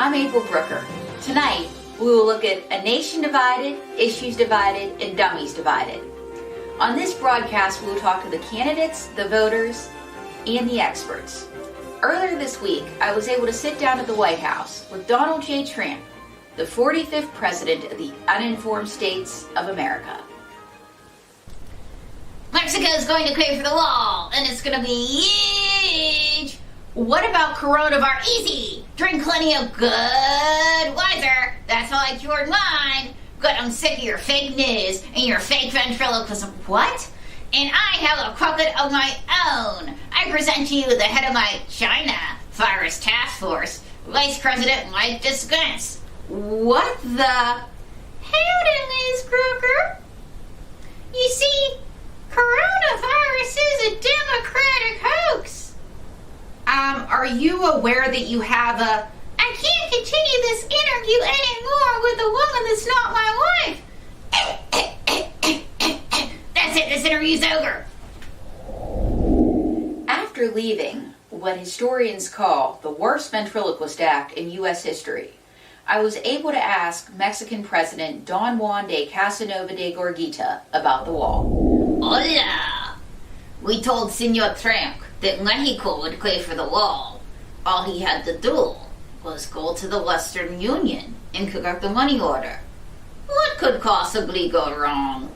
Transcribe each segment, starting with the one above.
I'm April Brucker. Tonight, we will look at A Nation Divided, Issues Divided, and Dummies Divided. On this broadcast, we will talk to the candidates, the voters, and the experts. Earlier this week, I was able to sit down at the White House with Donald J. Trump, the 45th President of the Uninformed States of America. Mexico's going to pay for the wall, and it's going to be huge. What about coronavirus? Easy. Drink plenty of good Wiser. That's how I cured mine. Good, I'm sick of your fake news and your fake ventriloquism. What? And I have a puppet of my own. I present to you the head of my China virus task force, Vice President Mike Dispense. What the? Howdy, Ms. Brucker. You see, coronavirus is a Democratic hoax. Are you aware that you have a... I can't continue this interview anymore with a woman that's not my wife. That's it, this interview's over. After leaving what historians call the worst ventriloquist act in U.S. history, I was able to ask Mexican President Don Juan de Casanova de Gorguita about the wall. Hola! We told Senor Trump that Mexico would pay for the wall. All he had to do was go to the Western Union and correct the money order. What could possibly go wrong?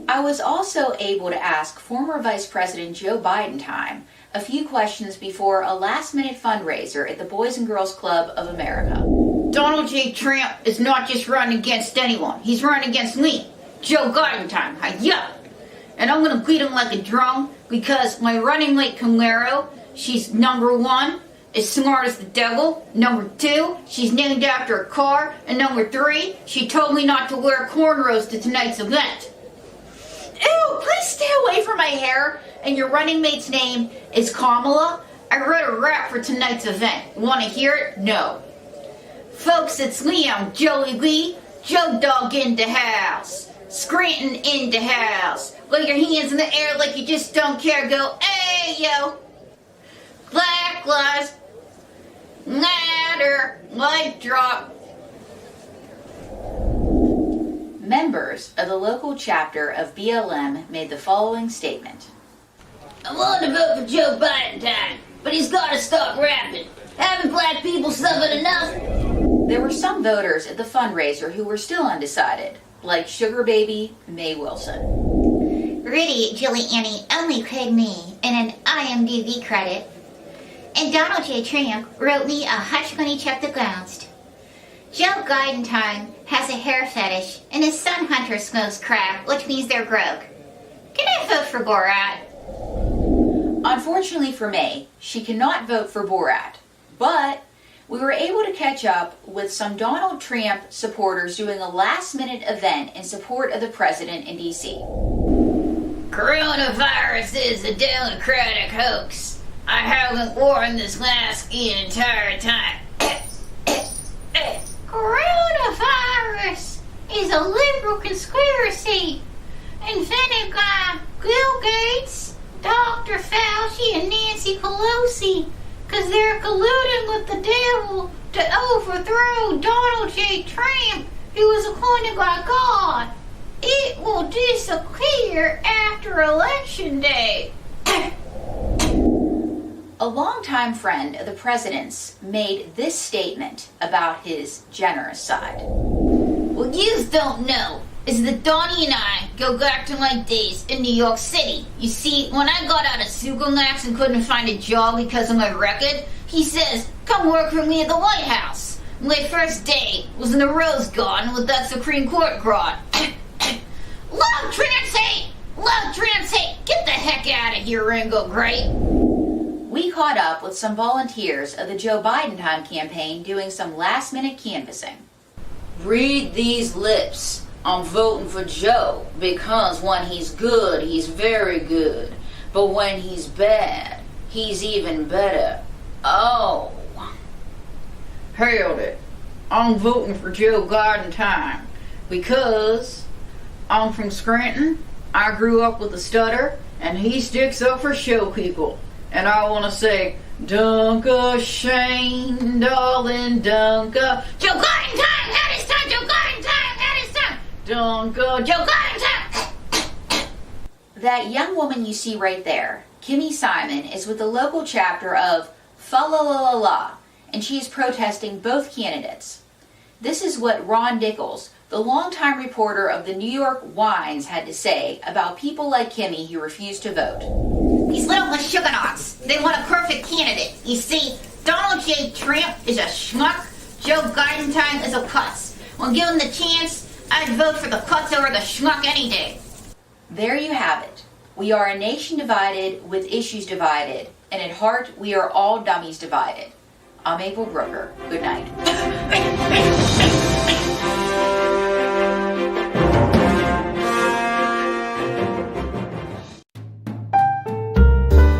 I was also able to ask former Vice President Joe Biden a few questions before a last-minute fundraiser at the Boys and Girls Club of America. Donald J. Trump is not just running against anyone. He's running against me, Joe Biden. Hiya! And I'm gonna beat him like a drum because my running mate Camaro, she's number one, is smart as the devil. Number two, she's named after a car. And number three, she told me not to wear cornrows to tonight's event. Ew, please stay away from my hair. And your running mate's name is Kamala. I wrote a rap for tonight's event. Want to hear it? No. Folks, it's Liam, Joey Lee, Joe Dog in the house. Scranton in the house. Put your hands in the air like you just don't care. Go, hey, yo. Black lives matter. Mic drop. Members of the local chapter of BLM made the following statement. I want to vote for Joe Biden, but he's got to stop rapping. Haven't black people suffered enough? There were some voters at the fundraiser who were still undecided, like Sugar Baby Mae Wilson. Rudy Giuliani only paid me in an IMDb credit, and Donald J. Trump wrote me a hush money check to bounced. Joe Biden has a hair fetish, and his son Hunter smokes crack, which means they're broke. Can I vote for Borat? Unfortunately for May, she cannot vote for Borat, but we were able to catch up with some Donald Trump supporters doing a last-minute event in support of the president in D.C. Coronavirus is a Democratic hoax. I haven't worn this mask the entire time. Coronavirus is a liberal conspiracy invented by Bill Gates, Dr. Fauci, and Nancy Pelosi, because they're colluding with the devil to overthrow Donald J. Trump, who was appointed by God. It will disappear after Election Day. A longtime friend of the president's made this statement about his generous side. What you don't know is that Donnie and I go back to my days in New York City. You see, when I got out of Supermax and couldn't find a job because of my record, he says, come work for me at the White House. My first day was in the Rose Garden with that Supreme Court crowd. Love trans hate! Love trans hate! Get the heck out of here, Ringo Great! We caught up with some volunteers of the Joe Biden campaign doing some last-minute canvassing. Read these lips. I'm voting for Joe because when he's good, he's very good. But when he's bad, he's even better. Oh. Held it. I'm voting for Joe Biden because I'm from Scranton. I grew up with a stutter, and he sticks up for show people. And I want to say, Don't go, Shane, darling, don't go. Joe Garden time! That is time! Joe Garden time! That is time! Don't go, Joe Garden time! That young woman you see right there, Kimmy Simon, is with the local chapter of Fa La La La La, and she is protesting both candidates. This is what Ron Dickles, the longtime reporter of the New York Wines, had to say about people like Kimmy who refuse to vote. These little Michiganots, they want a perfect candidate. You see, Donald J. Trump is a schmuck, Joe Garden is a putz. When given the chance, I'd vote for the putz over the schmuck any day. There you have it. We are a nation divided with issues divided, and at heart we are all dummies divided. I'm April Brucker. Good night.